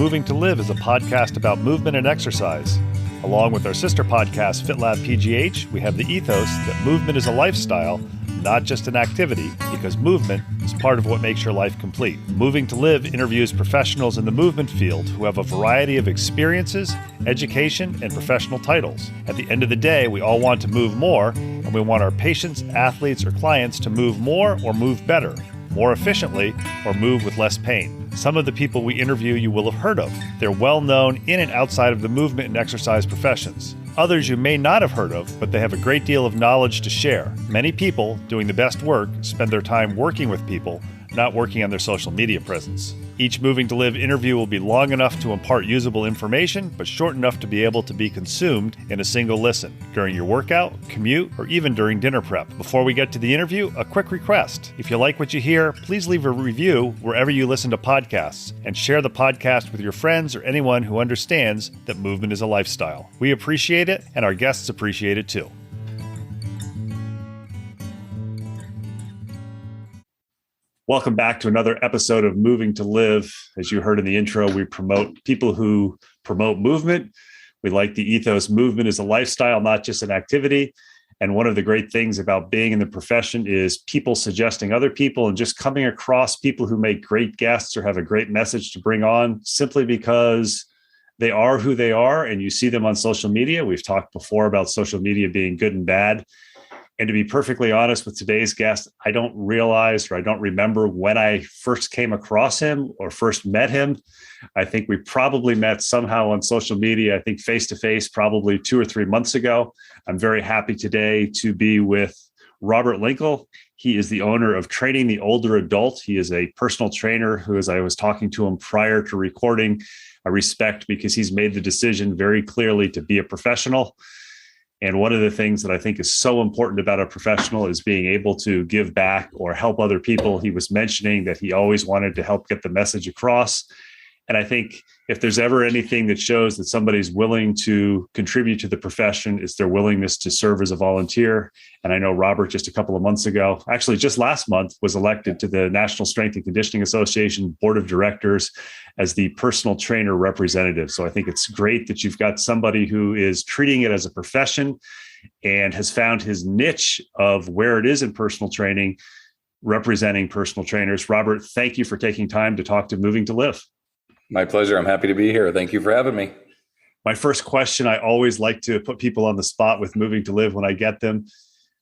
Moving to Live is a podcast about movement and exercise. Along with our sister podcast, FitLab PGH, we have the ethos that movement is a lifestyle, not just an activity, because movement is part of what makes your life complete. Moving to Live interviews professionals in the movement field who have a variety of experiences, education, and professional titles. At the end of the day, we all want to move more, and we want our patients, athletes, or clients to move more or move better, more efficiently, or move with less pain. Some of the people we interview you will have heard of. They're well known in and outside of the movement and exercise professions. Others you may not have heard of, but they have a great deal of knowledge to share. Many people doing the best work spend their time working with people, not working on their social media presence. Each Moving to Live interview will be long enough to impart usable information, but short enough to be able to be consumed in a single listen during your workout, commute, or even during dinner prep. Before we get to the interview, a quick request. If you like what you hear, please leave a review wherever you listen to podcasts and share the podcast with your friends or anyone who understands that movement is a lifestyle. We appreciate it, and our guests appreciate it too. Welcome back to another episode of Moving to Live. As you heard in the intro, we promote people who promote movement. We like the ethos, movement is a lifestyle, not just an activity. And one of the great things about being in the profession is people suggesting other people and just coming across people who make great guests or have a great message to bring on simply because they are who they are and you see them on social media. We've talked before about social media being good and bad. And to be perfectly honest with today's guest, I don't realize or I don't remember when I first came across him or first met him. I think we probably met somehow on social media, I think face-to-face, probably 2 or 3 months ago. I'm very happy today to be with Robert Linkul. He is the owner of Training the Older Adult. He is a personal trainer who, as I was talking to him prior to recording, I respect because he's made the decision very clearly to be a professional. And one of the things that I think is so important about a professional is being able to give back or help other people. He was mentioning that he always wanted to help get the message across. And I think if there's ever anything that shows that somebody's willing to contribute to the profession, it's their willingness to serve as a volunteer. And I know Robert just a couple of months ago, actually just last month, was elected to the National Strength and Conditioning Association Board of Directors as the personal trainer representative. So I think it's great that you've got somebody who is treating it as a profession and has found his niche of where it is in personal training, representing personal trainers. Robert, thank you for taking time to talk to Moving to Live. My pleasure. I'm happy to be here. Thank you for having me. My first question, I always like to put people on the spot with Moving to Live when I get them.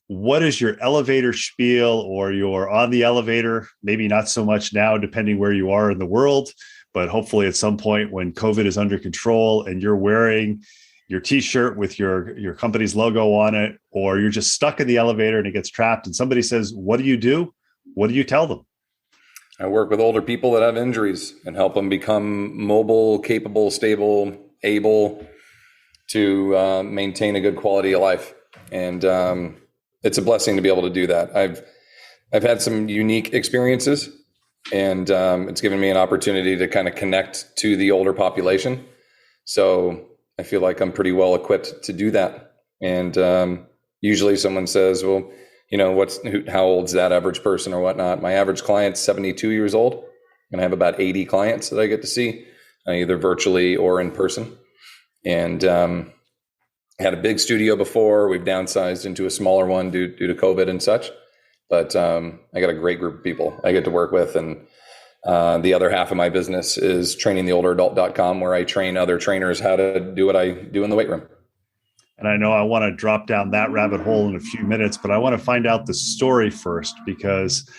What is your elevator spiel, or you're on the elevator? Maybe not so much now, depending where you are in the world, but hopefully at some point when COVID is under control and you're wearing your t-shirt with your company's logo on it, or you're just stuck in the elevator and it gets trapped and somebody says, what do you do? What do you tell them? I work with older people that have injuries and help them become mobile, capable, stable, able to maintain a good quality of life. And it's a blessing to be able to do that. I've had some unique experiences, and it's given me an opportunity to kind of connect to the older population. So I feel like I'm pretty well equipped to do that. And usually someone says, well, you know, how old's that average person or whatnot? My average client's 72 years old, and I have about 80 clients that I get to see, either virtually or in person. And I had a big studio before. We've downsized into a smaller one due to COVID and such. But I got a great group of people I get to work with. And the other half of my business is trainingtheolderadult.com, where I train other trainers how to do what I do in the weight room. And I know I want to drop down that rabbit hole in a few minutes, but I want to find out the story first, because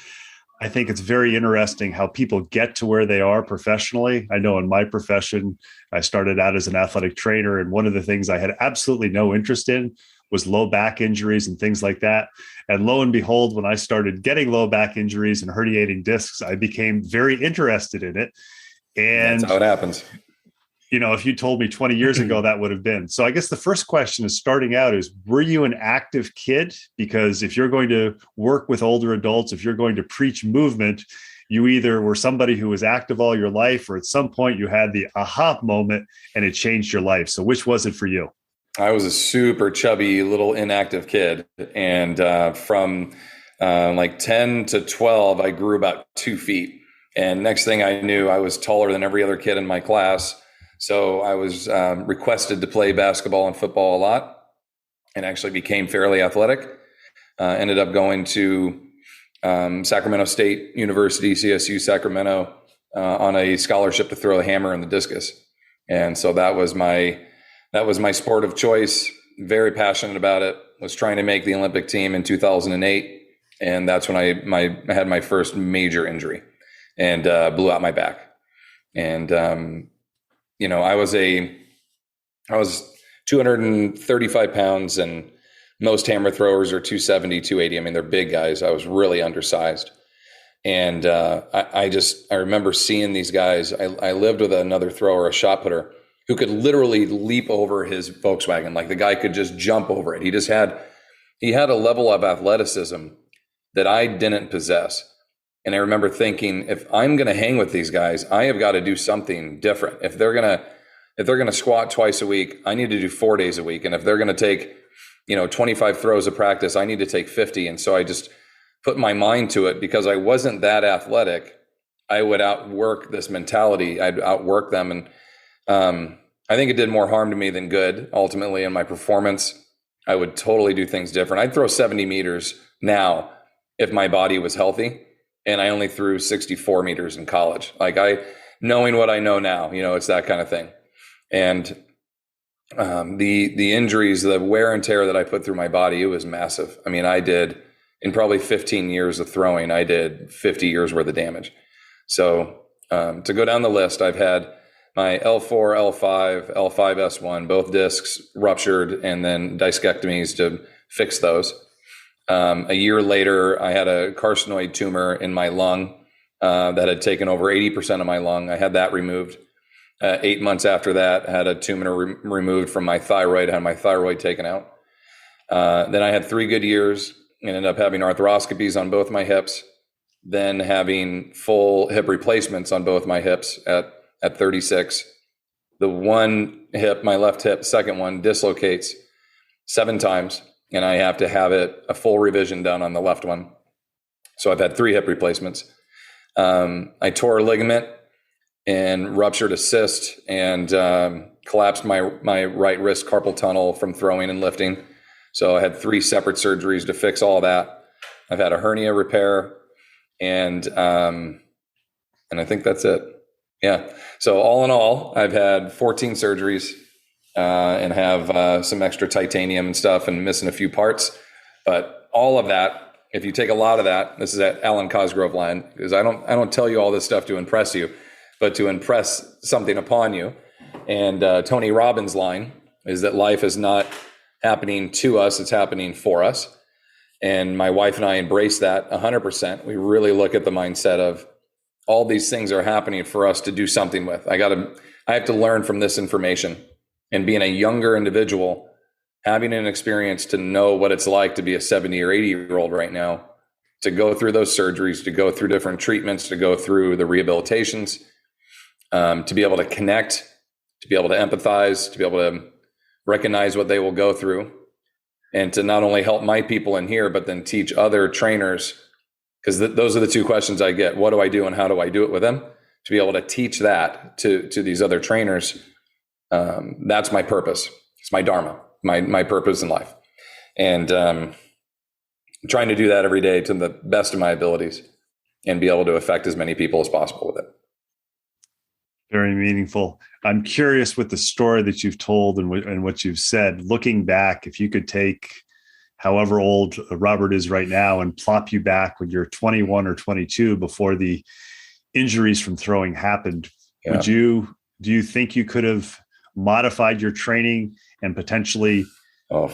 I think it's very interesting how people get to where they are professionally. I know in my profession, I started out as an athletic trainer, and one of the things I had absolutely no interest in was low back injuries and things like that. And lo and behold, when I started getting low back injuries and herniating discs, I became very interested in it. And that's how it happens. You know, if you told me 20 years ago, that would have been. So I guess the first question is starting out is, were you an active kid? Because if you're going to work with older adults, if you're going to preach movement, you either were somebody who was active all your life, or at some point you had the aha moment and it changed your life. So which was it for you? I was a super chubby little inactive kid. And from like 10 to 12, I grew about 2 feet. And next thing I knew, I was taller than every other kid in my class. So I was requested to play basketball and football a lot, and actually became fairly athletic. Ended up going to Sacramento State University, CSU Sacramento, on a scholarship to throw the hammer and the discus. And so that was my sport of choice. Very passionate about it. Was trying to make the Olympic team in 2008, and that's when I had my first major injury and blew out my back. And I was 235 pounds, and most hammer throwers are 270, 280. I mean, they're big guys. I was really undersized. And I remember seeing these guys. I lived with another thrower, a shot putter, who could literally leap over his Volkswagen. Like, the guy could just jump over it. He had a level of athleticism that I didn't possess. And I remember thinking, if I'm going to hang with these guys, I have got to do something different. If they're going to squat twice a week, I need to do 4 days a week. And if they're going to take, 25 throws of practice, I need to take 50. And so I just put my mind to it, because I wasn't that athletic. I would outwork this mentality. I'd outwork them. And I think it did more harm to me than good, ultimately, in my performance. I would totally do things different. I'd throw 70 meters now if my body was healthy, and I only threw 64 meters in college. Like, knowing what I know now, it's that kind of thing. And the injuries, the wear and tear that I put through my body, it was massive. I mean, I did, in probably 15 years of throwing, I did 50 years worth of damage. So to go down the list, I've had my L4, L5, L5S1, both discs ruptured, and then discectomies to fix those. A year later, I had a carcinoid tumor in my lung that had taken over 80% of my lung. I had that removed. 8 months after that, I had a tumor removed from my thyroid, had my thyroid taken out. Then I had 3 good years and ended up having arthroscopies on both my hips, then having full hip replacements on both my hips at 36. The one hip, my left hip, second one, dislocates 7 times, and I have to have a full revision done on the left one. So I've had 3 hip replacements. I tore a ligament and ruptured a cyst, and collapsed my right wrist carpal tunnel from throwing and lifting. So I had 3 separate surgeries to fix all that. I've had a hernia repair, and I think that's it. Yeah. So all in all, I've had 14 surgeries and have some extra titanium and stuff, and missing a few parts. But all of that, if you take a lot of that, this is at Alan Cosgrove line, because I don't tell you all this stuff to impress you, but to impress something upon you. And Tony Robbins' line is that life is not happening to us, it's happening for us. And my wife and I embrace that 100%. We really look at the mindset of, all these things are happening for us to do something with. I have to learn from this information. And being a younger individual, having an experience to know what it's like to be a 70 or 80-year-old right now, to go through those surgeries, to go through different treatments, to go through the rehabilitations, to be able to connect, to be able to empathize, to be able to recognize what they will go through, and to not only help my people in here, but then teach other trainers. Because those are the 2 questions I get. What do I do, and how do I do it with them? To be able to teach that to these other trainers, that's my purpose. It's my dharma, my purpose in life. And trying to do that every day to the best of my abilities, and be able to affect as many people as possible with it. Very meaningful. I'm curious, with the story that you've told and what you've said, looking back, if you could take however old Robert is right now and plop you back when you're 21 or 22 before the injuries from throwing happened, Yeah. do you think you could have modified your training and potentially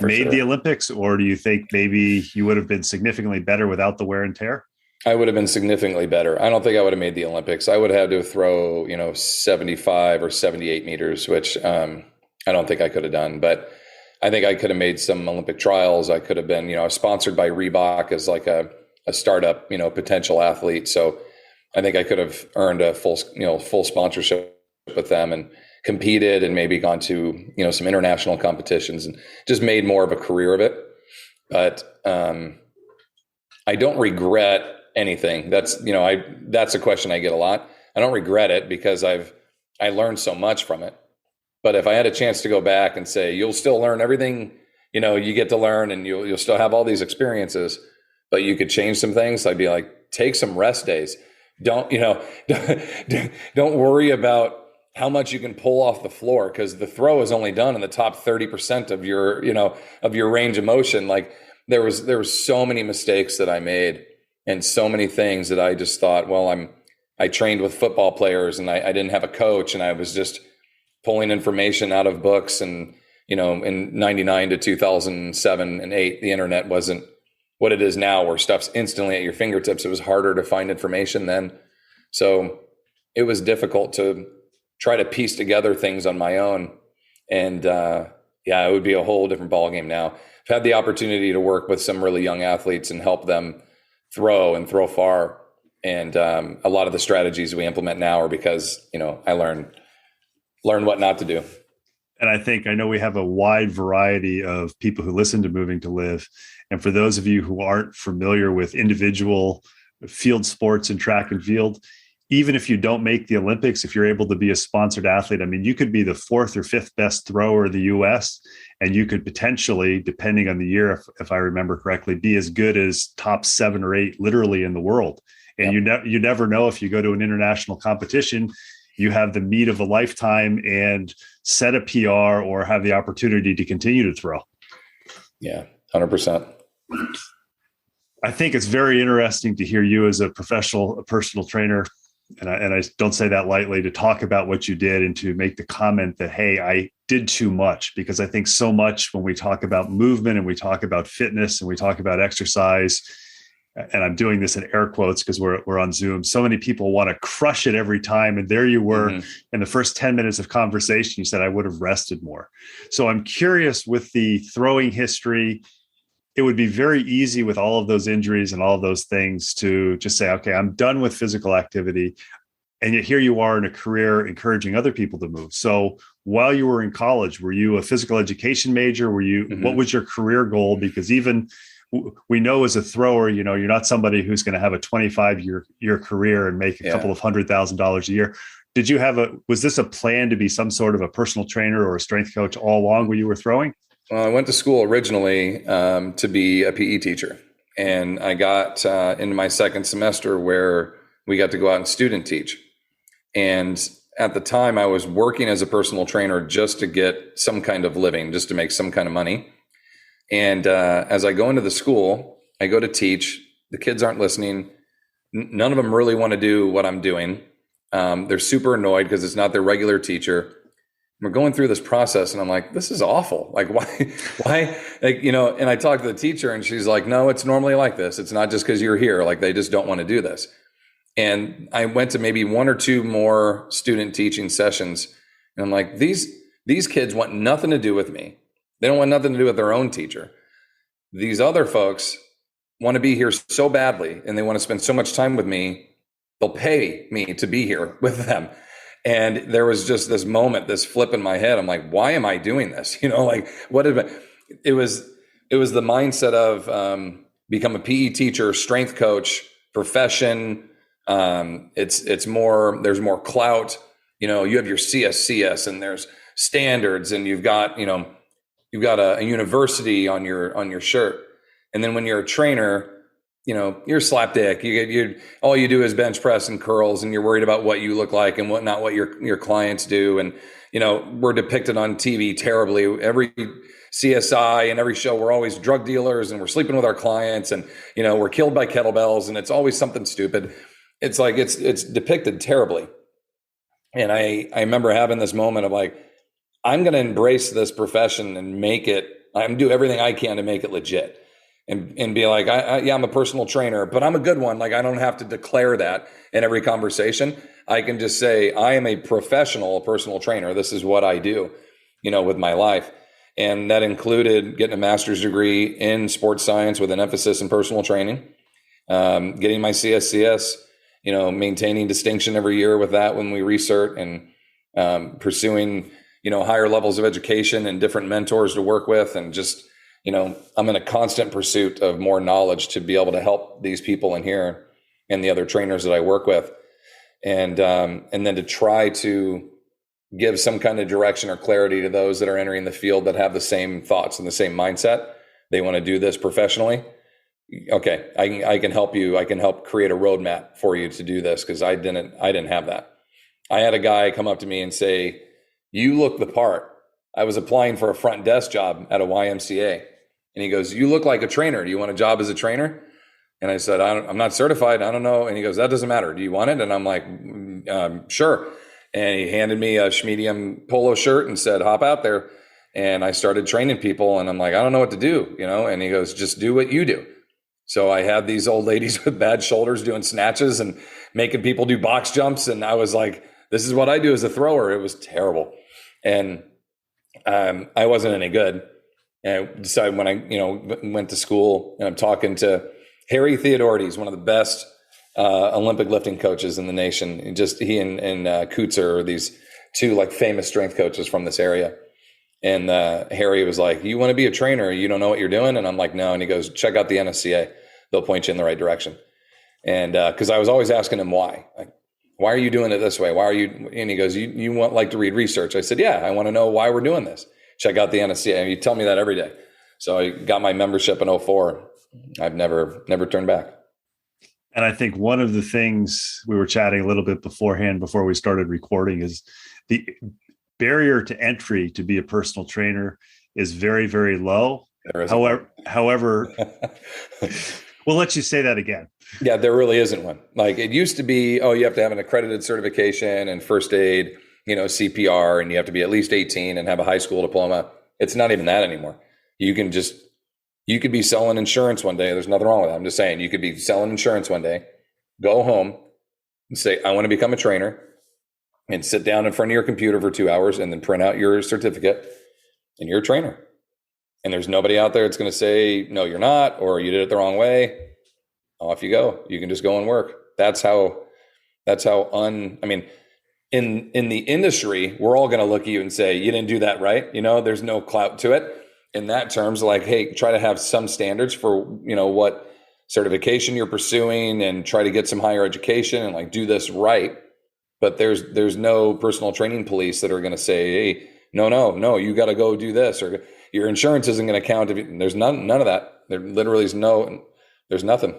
made the Olympics? Or do you think maybe you would have been significantly better without the wear and tear? I would have been significantly better. I don't think I would have made the Olympics. I would have had to throw, 75 or 78 meters, which I don't think I could have done. But I think I could have made some Olympic trials. I could have been, sponsored by Reebok as like a startup, potential athlete. So I think I could have earned a full sponsorship with them and competed, and maybe gone to, some international competitions, and just made more of a career of it. But I don't regret anything? That's, that's a question I get a lot. I don't regret it because I learned so much from it. But if I had a chance to go back and say, you'll still learn everything, you get to learn, and you'll still have all these experiences, but you could change some things, I'd be like, take some rest days. Don't worry about how much you can pull off the floor, because the throw is only done in the top 30% of your range of motion. Like there was so many mistakes that I made, and so many things that I just thought, well, I trained with football players, and I didn't have a coach, and I was just pulling information out of books. And, in 99 to 2007 and 8, the internet wasn't what it is now, where stuff's instantly at your fingertips. It was harder to find information then. So it was difficult to try to piece together things on my own. And it would be a whole different ballgame now. I've had the opportunity to work with some really young athletes and help them throw far. And a lot of the strategies we implement now are because, I learn what not to do. And I know we have a wide variety of people who listen to Moving to Live. And for those of you who aren't familiar with individual field sports and track and field, even if you don't make the Olympics, if you're able to be a sponsored athlete, you could be the 4th or 5th best thrower in the US, and you could potentially, depending on the year, if I remember correctly, be as good as top 7 or 8 literally in the world. And you never know, if you go to an international competition, you have the meet of a lifetime and set a PR or have the opportunity to continue to throw. Yeah, 100%. I think it's very interesting to hear you as a personal trainer, and I don't say that lightly, to talk about what you did and to make the comment that, hey, I did too much. Because I think so much when we talk about movement and we talk about fitness and we talk about exercise, and I'm doing this in air quotes because we're on Zoom, so many people want to crush it every time. And there you were in the first 10 minutes of conversation, you said, I would have rested more. So I'm curious, with the throwing history, it would be very easy with all of those injuries and all of those things to just say, okay, I'm done with physical activity. And yet here you are in a career encouraging other people to move. So while you were in college, were you a physical education major? What was your career goal? Because even we know as a thrower, you're not somebody who's going to have a 25-year career and make a couple of $100,000 a year. Was this a plan to be some sort of a personal trainer or a strength coach all along when you were throwing? Well, I went to school originally to be a PE teacher, and I got into my second semester where we got to go out and student teach. And at the time, I was working as a personal trainer just to get some kind of living, just to make some kind of money. And as I go into the school, I go to teach. The kids aren't listening. None of them really want to do what I'm doing. They're super annoyed because it's not their regular teacher. We're going through this process, and I'm like, this is awful. Like, why? And I talked to the teacher, and she's like, no, it's normally like this. It's not just because you're here. Like, they just don't want to do this. And I went to maybe 1 or 2 more student teaching sessions, and I'm like, these kids want nothing to do with me. They don't want nothing to do with their own teacher. These other folks want to be here so badly, and they want to spend so much time with me, they'll pay me to be here with them. And there was just this moment, this flip in my head. I'm like, why am I doing this? It was the mindset of become a PE teacher, strength coach, profession. There's more clout. You have your CSCS, and there's standards, and you've got a university on your shirt. And then when you're a trainer, you're slapdick. You all you do is bench press and curls, and you're worried about what you look like and what your clients do. And, we're depicted on TV terribly. Every CSI and every show, we're always drug dealers, and we're sleeping with our clients, and, we're killed by kettlebells, and it's always something stupid. It's like, it's depicted terribly. And I remember having this moment of like, I'm going to embrace this profession and I'm do everything I can to make it legit. And be like, I'm a personal trainer, but I'm a good one. Like, I don't have to declare that in every conversation. I can just say, I am a professional personal trainer. This is what I do, with my life. And that included getting a master's degree in sports science with an emphasis in personal training, getting my CSCS, maintaining distinction every year with that when we recert, and pursuing, higher levels of education and different mentors to work with, and just, I'm in a constant pursuit of more knowledge to be able to help these people in here. and the other trainers that I work with. And then to try to give some kind of direction or clarity to those that are entering the field that have the same thoughts and the same mindset. They want to do this professionally. Okay, I can help you. I can help create a roadmap for you to do this, because I didn't have that. I had a guy come up to me and say, "You look the part." I was applying for a front desk job at a YMCA, and he goes, "You look like a trainer. Do you want a job as a trainer?" And I said, "I'm not certified. I don't know." And he goes, "That doesn't matter. Do you want it?" And I'm like, "Sure." And he handed me a Schmedium polo shirt and said, "Hop out there." And I started training people, and I'm like, "I don't know what to do, you know?" And he goes, "Just do what you do." So I had these old ladies with bad shoulders doing snatches and making people do box jumps. And I was like, this is what I do as a thrower. It was terrible. And I wasn't any good. And I decided when I, went to school, and I'm talking to Harry Theodortes, one of the best Olympic lifting coaches in the nation. He and Kutzer are these two like famous strength coaches from this area. And Harry was like, "You want to be a trainer? You don't know what you're doing?" And I'm like, "No." And he goes, "Check out the NSCA. They'll point you in the right direction." And because I was always asking him why. Like, "Why are you doing it this way? Why are you?" And he goes, "You like to read research." I said, "Yeah, I want to know why we're doing this. Check out the NSCA." And you tell me that every day. So I got my membership in 2004. I've never turned back. And I think one of the things we were chatting a little bit beforehand, before we started recording, is the barrier to entry to be a personal trainer is very, very low. However, we'll let you say that again. Yeah, there really isn't one. Like it used to be, you have to have an accredited certification in first aid, CPR, and you have to be at least 18 and have a high school diploma. It's not even that anymore. You could be selling insurance one day. There's nothing wrong with that. I'm just saying, you could be selling insurance one day, go home and say, "I want to become a trainer," and sit down in front of your computer for 2 hours and then print out your certificate, and you're a trainer. And there's nobody out there that's going to say, "No, you're not," or "You did it the wrong way." Off you go. You can just go and work. In the industry, we're all going to look at you and say, "You didn't do that right." There's no clout to it in that terms. Like, hey, try to have some standards for, what certification you're pursuing, and try to get some higher education and like do this right. But there's no personal training police that are going to say, "Hey, no, you got to go do this," or your insurance isn't going to count. There's none of that. There literally is there's nothing.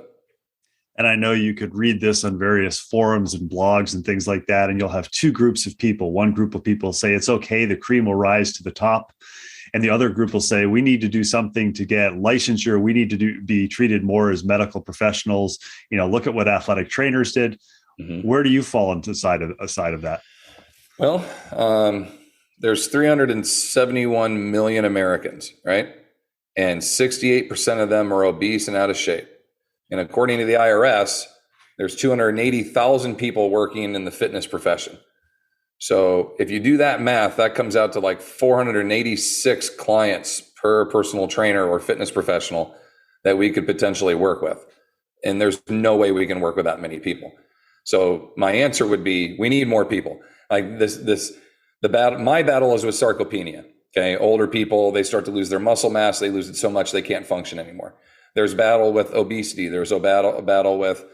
And I know you could read this on various forums and blogs and things like that, and you'll have two groups of people. One group of people say it's okay, the cream will rise to the top. And the other group will say, we need to do something to get licensure. We need to be treated more as medical professionals. Look at what athletic trainers did. Mm-hmm. Where do you fall into aside of that? Well, there's 371 million Americans, right? And 68% of them are obese and out of shape. And according to the IRS, there's 280,000 people working in the fitness profession. So if you do that math, that comes out to like 486 clients per personal trainer or fitness professional that we could potentially work with. And there's no way we can work with that many people. So my answer would be, we need more people. Like my battle is with sarcopenia. Okay. Older people, they start to lose their muscle mass. They lose it so much they can't function anymore. There's battle with obesity. There's a battle with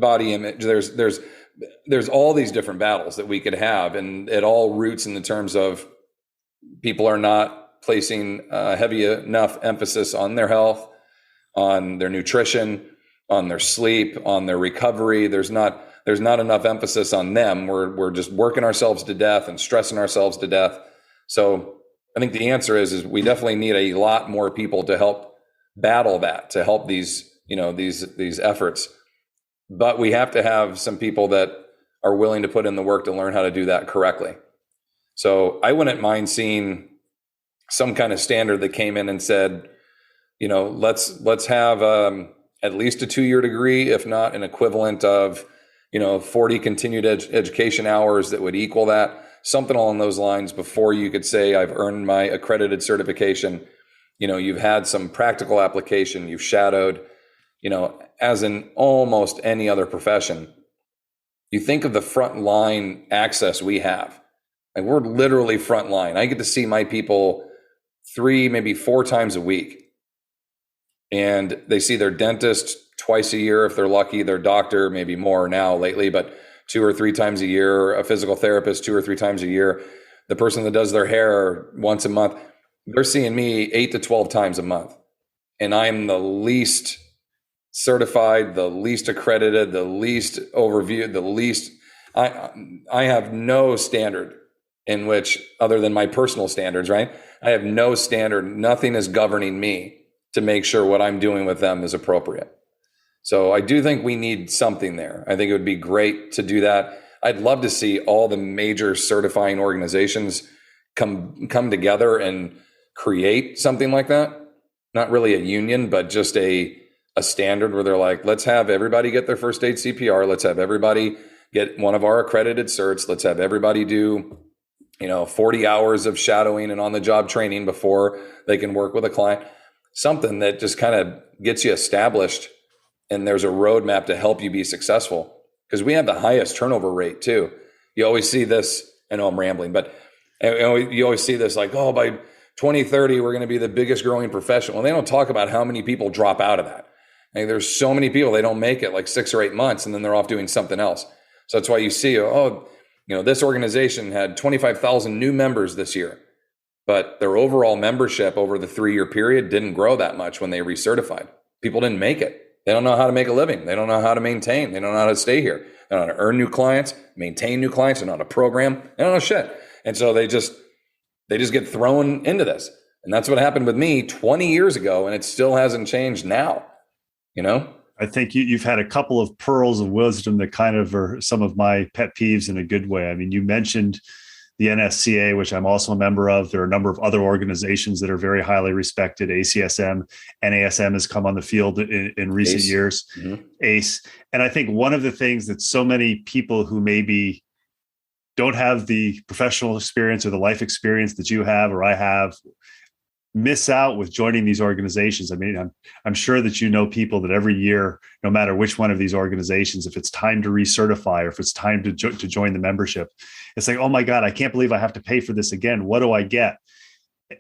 body image. There's all these different battles that we could have, and it all roots in the terms of people are not placing heavy enough emphasis on their health, on their nutrition, on their sleep, on their recovery. There's not enough emphasis on them. We're just working ourselves to death and stressing ourselves to death. So I think the answer is we definitely need a lot more people to help battle that, to help these efforts. But we have to have some people that are willing to put in the work to learn how to do that correctly. So I wouldn't mind seeing some kind of standard that came in and said, let's have at least a 2-year degree, if not an equivalent of, 40 continued education hours that would equal that, something along those lines before you could say, I've earned my accredited certification. You've had some practical application, you've shadowed, as in almost any other profession. You think of the front line access we have. Like we're literally front line. I get to see my people 3, maybe 4 times a week. And they see their dentist twice a year if they're lucky, their doctor, maybe more now lately, but 2 or 3 times a year, a physical therapist 2 or 3 times a year, the person that does their hair once a month, they're seeing me 8 to 12 times a month. And I'm the least certified, the least accredited, the least overviewed, the least, I have no standard in which, other than my personal standards, right? I have no standard. Nothing is governing me to make sure what I'm doing with them is appropriate. So I do think we need something there. I think it would be great to do that. I'd love to see all the major certifying organizations come together and create something like that. Not really a union, but just a standard where they're like, let's have everybody get their first aid CPR. Let's have everybody get one of our accredited certs. Let's have everybody do 40 hours of shadowing and on-the-job training before they can work with a client. Something that just kind of gets you established, and there's a roadmap to help you be successful. Because we have the highest turnover rate too. You always see this, I know I'm rambling, but you always see this like, oh, by 2030, we're going to be the biggest growing profession. Well, they don't talk about how many people drop out of that. There's so many people, they don't make it like 6 or 8 months, and then they're off doing something else. So that's why you see, this organization had 25,000 new members this year, but their overall membership over the 3-year period didn't grow that much when they recertified. People didn't make it. They don't know how to make a living. They don't know how to maintain. They don't know how to stay here. They don't know how to earn new clients, maintain new clients. They don't know how to program. They don't know shit. And so they just get thrown into this. And that's what happened with me 20 years ago, and it still hasn't changed now. I think you've had a couple of pearls of wisdom that kind of are some of my pet peeves in a good way. I mean, you mentioned the NSCA, which I'm also a member of. There are a number of other organizations that are very highly respected. ACSM, NASM has come on the field in recent years, ACE. And I think one of the things that so many people who maybe don't have the professional experience or the life experience that you have or I have miss out with joining these organizations. I mean, I'm sure that people that every year, no matter which one of these organizations, if it's time to recertify or if it's time to join the membership, it's like, oh my God, I can't believe I have to pay for this again. What do I get?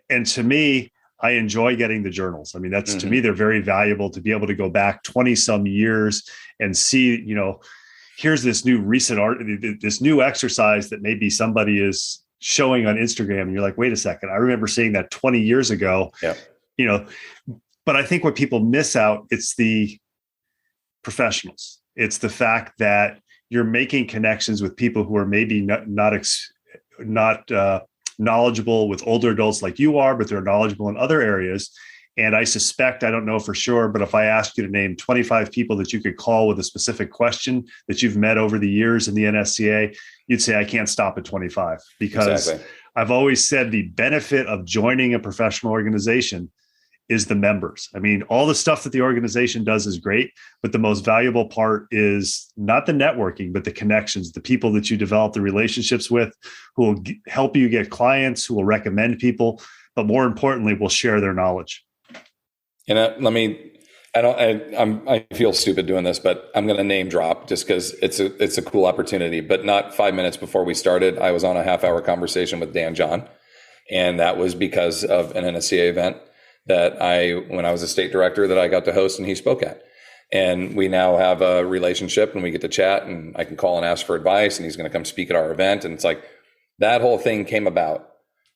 And to me, I enjoy getting the journals. I mean, that's to me, they're very valuable to be able to go back 20 some years and see, here's this new recent art, this new exercise that maybe somebody is showing on Instagram. And you're like, wait a second, I remember seeing that 20 years ago, but I think what people miss out, it's the professionals. It's the fact that you're making connections with people who are maybe not knowledgeable with older adults like you are, but they're knowledgeable in other areas. And I suspect, I don't know for sure, but if I asked you to name 25 people that you could call with a specific question that you've met over the years in the NSCA, you'd say, I can't stop at 25, because exactly. I've always said the benefit of joining a professional organization is the members. I mean, all the stuff that the organization does is great, but the most valuable part is not the networking, but the connections, the people that you develop the relationships with, who will help you get clients, who will recommend people, but more importantly, will share their knowledge. And I feel stupid doing this, but I'm going to name drop just because it's a cool opportunity. But not 5 minutes before we started, I was on a half-hour conversation with Dan John, and that was because of an NSCA event that when I was a state director, that I got to host and he spoke at. And we now have a relationship, and we get to chat, and I can call and ask for advice, and he's going to come speak at our event. And it's like that whole thing came about,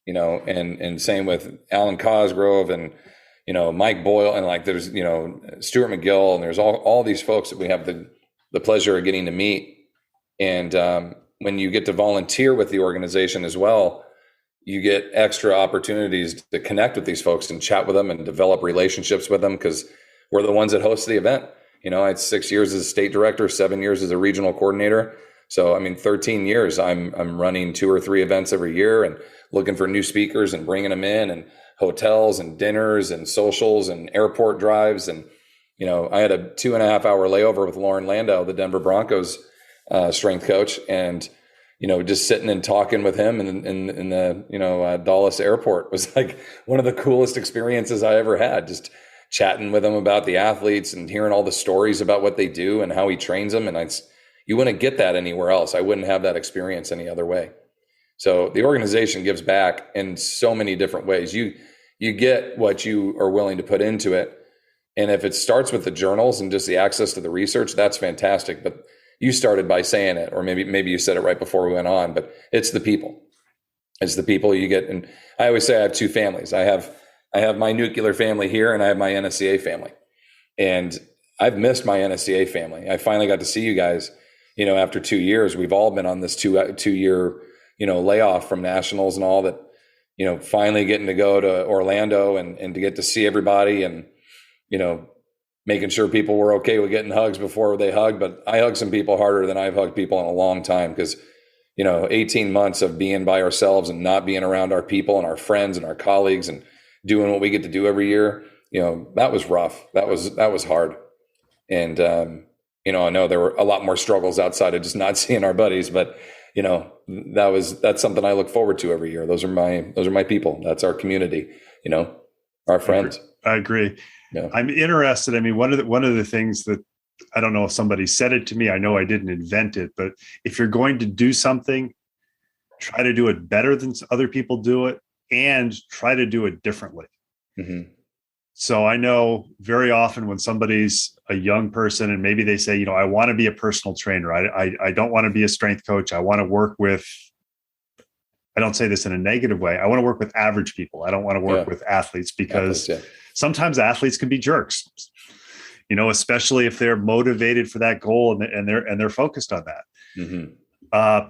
and same with Alan Cosgrove and Mike Boyle, and like there's, Stuart McGill, and there's all these folks that we have the pleasure of getting to meet. And when you get to volunteer with the organization as well, you get extra opportunities to connect with these folks and chat with them and develop relationships with them, because we're the ones that host the event. I had 6 years as a state director, 7 years as a regional coordinator. So, 13 years, I'm running 2 or 3 events every year and looking for new speakers and bringing them in, and hotels and dinners and socials and airport drives. And, I had a 2.5 hour layover with Lauren Landau, the Denver Broncos strength coach. And, just sitting and talking with him in the Dulles airport was like one of the coolest experiences I ever had. Just chatting with him about the athletes and hearing all the stories about what they do and how he trains them. And you wouldn't get that anywhere else. I wouldn't have that experience any other way. So the organization gives back in so many different ways. You get what you are willing to put into it. And if it starts with the journals and just the access to the research, that's fantastic. But you started by saying it, or maybe you said it right before we went on, but it's the people. It's the people you get. And I always say I have two families. I have my nuclear family here, and I have my NSCA family. And I've missed my NSCA family. I finally got to see you guys, after 2 years. We've all been on this two-year, layoff from nationals and all that, finally getting to go to Orlando and to get to see everybody and, making sure people were okay with getting hugs before they hug. But I hug some people harder than I've hugged people in a long time because, 18 months of being by ourselves and not being around our people and our friends and our colleagues and doing what we get to do every year, that was rough. That was hard. And, I know there were a lot more struggles outside of just not seeing our buddies, but, that's something I look forward to every year. Those are my people. That's our community, our friends. I agree. Yeah. I'm interested. I mean, one of the things that I don't know if somebody said it to me, I know I didn't invent it, but if you're going to do something, try to do it better than other people do it and try to do it differently. Mm-hmm. So I know very often when somebody's a young person and maybe they say, I want to be a personal trainer. I don't want to be a strength coach. I want to work with, I don't say this in a negative way. I want to work with average people. I don't want to work with athletes because sometimes athletes can be jerks, especially if they're motivated for that goal and they're focused on that. Mm-hmm.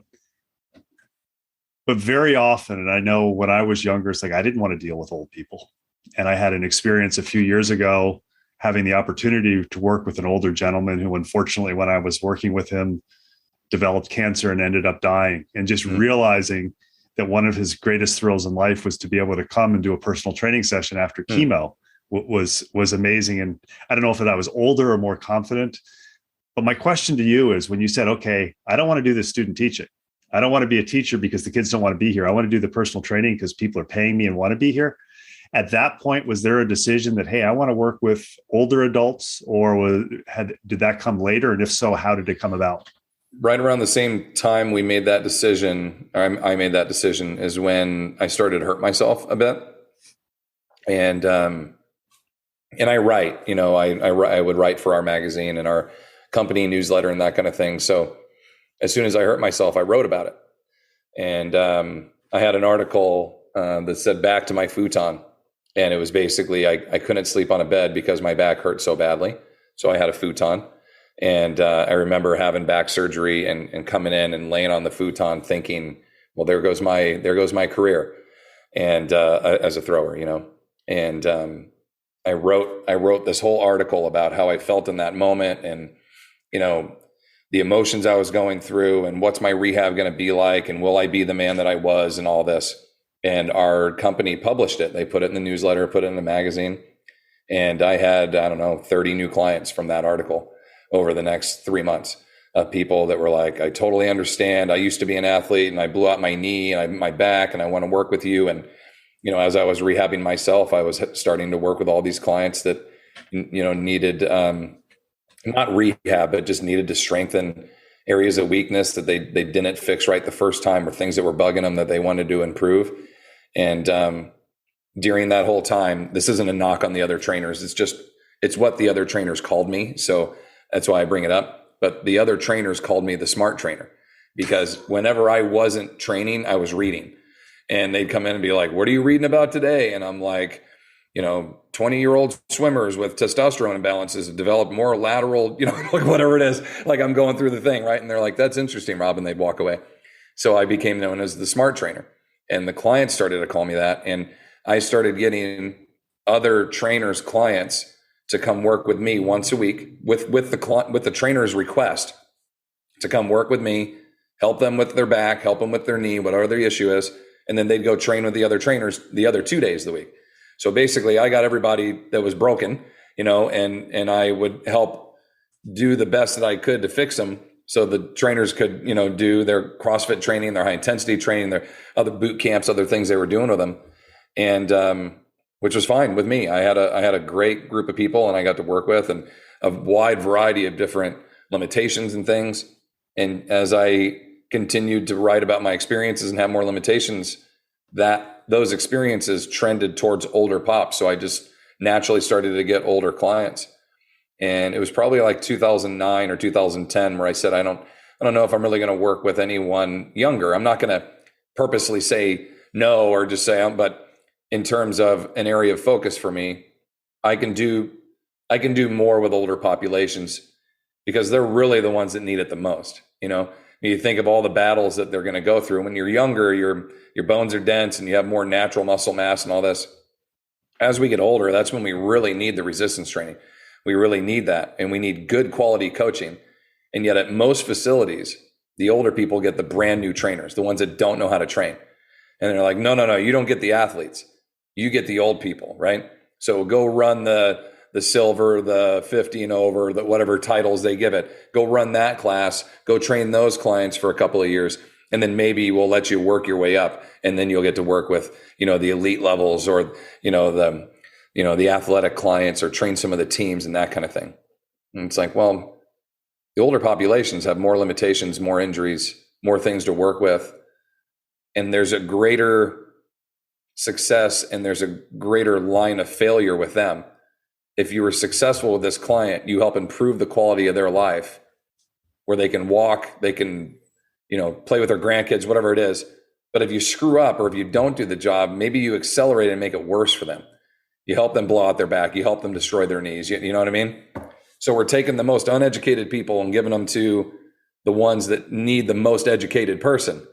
But very often, and I know when I was younger, it's like I didn't want to deal with old people. And I had an experience a few years ago having the opportunity to work with an older gentleman who, unfortunately, when I was working with him, developed cancer and ended up dying. And just realizing that one of his greatest thrills in life was to be able to come and do a personal training session after chemo was amazing. And I don't know if I was older or more confident. But my question to you is, when you said, okay, I don't want to do this student teaching. I don't want to be a teacher because the kids don't want to be here. I want to do the personal training because people are paying me and want to be here. At that point, was there a decision that, hey, I want to work with older adults, or did that come later? And if so, how did it come about? Right around the same time we made that decision, I made that decision, is when I started to hurt myself a bit. And I write, I would write for our magazine and our company newsletter and that kind of thing. So as soon as I hurt myself, I wrote about it. And I had an article that said back to my futon. And it was basically, I couldn't sleep on a bed because my back hurt so badly. So I had a futon. And I remember having back surgery and coming in and laying on the futon thinking, well, there goes my career. And as a thrower, and I wrote this whole article about how I felt in that moment and, the emotions I was going through and what's my rehab going to be like and will I be the man that I was and all this. And our company published it. They put it in the newsletter, put it in the magazine. And I had, 30 new clients from that article over the next 3 months of people that were like, I totally understand. I used to be an athlete and I blew out my knee and my back and I want to work with you. And, as I was rehabbing myself, I was starting to work with all these clients that, needed, not rehab, but just needed to strengthen areas of weakness that they didn't fix right the first time, or things that were bugging them that they wanted to improve. And during that whole time, this isn't a knock on the other trainers. It's what the other trainers called me. So that's why I bring it up. But the other trainers called me the smart trainer, because whenever I wasn't training, I was reading. And they'd come in and be like, what are you reading about today? And I'm like, 20-year-old swimmers with testosterone imbalances have developed more lateral, like whatever it is, like I'm going through the thing, right? And they're like, that's interesting, Rob. And they'd walk away. So I became known as the smart trainer. And the clients started to call me that. And I started getting other trainers' clients to come work with me once a week with the trainer's request to come work with me, help them with their back, help them with their knee, whatever their issue is. And then they'd go train with the other trainers the other 2 days of the week. So basically I got everybody that was broken, and I would help do the best that I could to fix them. So the trainers could, do their CrossFit training, their high intensity training, their other boot camps, other things they were doing with them. And, which was fine with me. I had a great group of people and I got to work with, and a wide variety of different limitations and things. And as I continued to write about my experiences and have more limitations, those experiences trended towards older pops. So I just naturally started to get older clients. And it was probably like 2009 or 2010 where I said, I don't know if I'm really going to work with anyone younger. I'm not going to purposely say no or just say, but in terms of an area of focus for me, I can do more with older populations because they're really the ones that need it the most. You think of all the battles that they're going to go through. When you're younger, your bones are dense and you have more natural muscle mass and all this. As we get older, that's when we really need the resistance training. We really need that. And we need good quality coaching. And yet at most facilities, the older people get the brand new trainers, the ones that don't know how to train. And they're like, no, you don't get the athletes. You get the old people, right? So go run the silver, the 50 and over, the whatever titles they give it. Go run that class, go train those clients for a couple of years. And then maybe we'll let you work your way up. And then you'll get to work with, the elite levels or, the athletic clients or train some of the teams and that kind of thing. And it's like, well, the older populations have more limitations, more injuries, more things to work with. And there's a greater success and there's a greater line of failure with them. If you were successful with this client, you help improve the quality of their life where they can walk, they can, play with their grandkids, whatever it is. But if you screw up or if you don't do the job, maybe you accelerate and make it worse for them. You help them blow out their back. You help them destroy their knees. You know what I mean? So we're taking the most uneducated people and giving them to the ones that need the most educated person.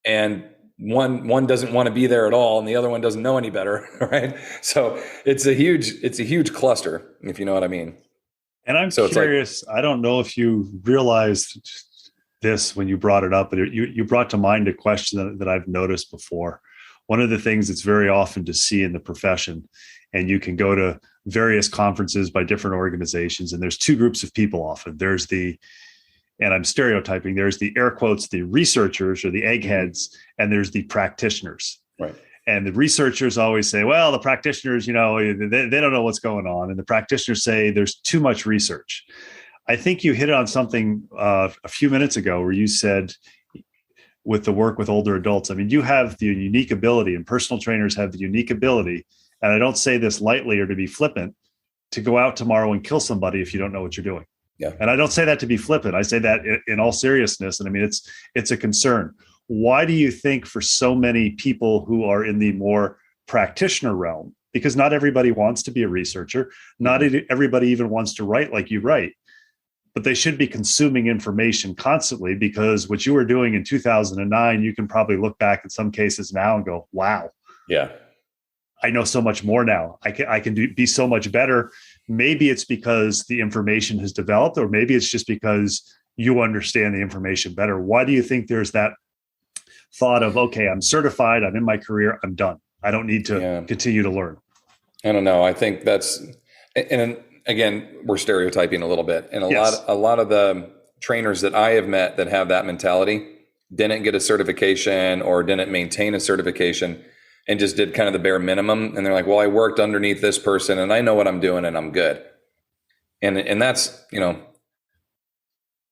And one doesn't want to be there at all, and the other one doesn't know any better, right? So it's a huge cluster, if you know what I mean. And I'm curious, I don't know if you realized this when you brought it up, but you brought to mind a question that I've noticed before. One of the things that's very often to see in the profession, and you can go to various conferences by different organizations, and there's two groups of people often. There's and I'm stereotyping, there's the air quotes, the researchers or the eggheads, and there's the practitioners. Right. And the researchers always say, well, the practitioners, they don't know what's going on. And the practitioners say there's too much research. I think you hit on something a few minutes ago where you said, with the work with older adults, I mean, you have the unique ability, and personal trainers have the unique ability, and I don't say this lightly or to be flippant, to go out tomorrow and kill somebody if you don't know what you're doing. Yeah. And I don't say that to be flippant. I say that in all seriousness. And I mean, it's a concern. Why do you think for so many people who are in the more practitioner realm, because not everybody wants to be a researcher, not everybody even wants to write like you write, but they should be consuming information constantly, because what you were doing in 2009, you can probably look back in some cases now and go, wow, yeah, I know so much more now. I can be so much better. Maybe it's because the information has developed, or maybe it's just because you understand the information better. Why do you think there's that thought of, okay, I'm certified, I'm in my career, I'm done, I don't need to continue to learn? I don't know. I think that's, and again, we're stereotyping a little bit. And a lot of the trainers that I have met that have that mentality didn't get a certification or didn't maintain a certification and just did kind of the bare minimum. And they're like, well, I worked underneath this person and I know what I'm doing and I'm good. And that's,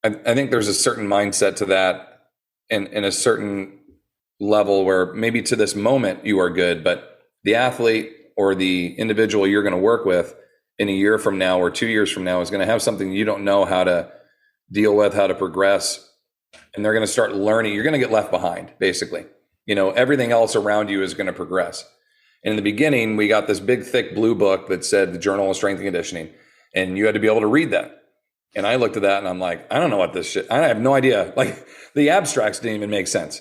I think there's a certain mindset to that and a certain level where maybe to this moment you are good, but the athlete or the individual you're going to work with in a year from now or 2 years from now is going to have something you don't know how to deal with, how to progress. And they're going to start learning. You're going to get left behind, basically. Everything else around you is going to progress. And in the beginning, we got this big, thick blue book that said the Journal of Strength and Conditioning, and you had to be able to read that. And I looked at that and I'm like, I don't know what this shit, I have no idea. Like the abstracts didn't even make sense.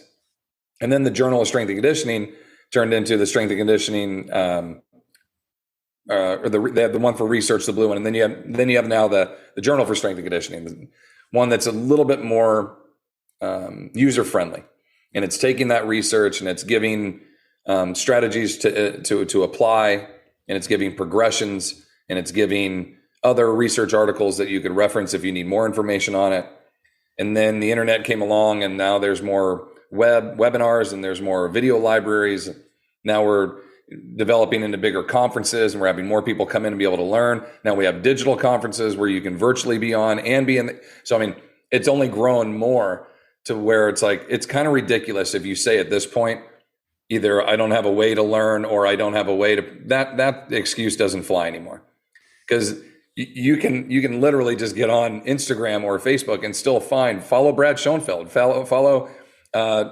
And then the Journal of Strength and Conditioning turned into the Strength and Conditioning, or they have the one for research, the blue one. And then you have now the Journal for Strength and Conditioning, the one that's a little bit more user-friendly. And it's taking that research and it's giving strategies to apply, and it's giving progressions, and it's giving other research articles that you could reference if you need more information on it. And then the internet came along, and now there's more webinars and there's more video libraries. Now we're developing into bigger conferences, and we're having more people come in and be able to learn. Now we have digital conferences where you can virtually be on and be in. So, I mean, it's only grown more to where it's like, it's kind of ridiculous if you say at this point, either I don't have a way to learn or I don't have a way to, that excuse doesn't fly anymore. Because you can literally just get on Instagram or Facebook and still follow Brad Schoenfeld, follow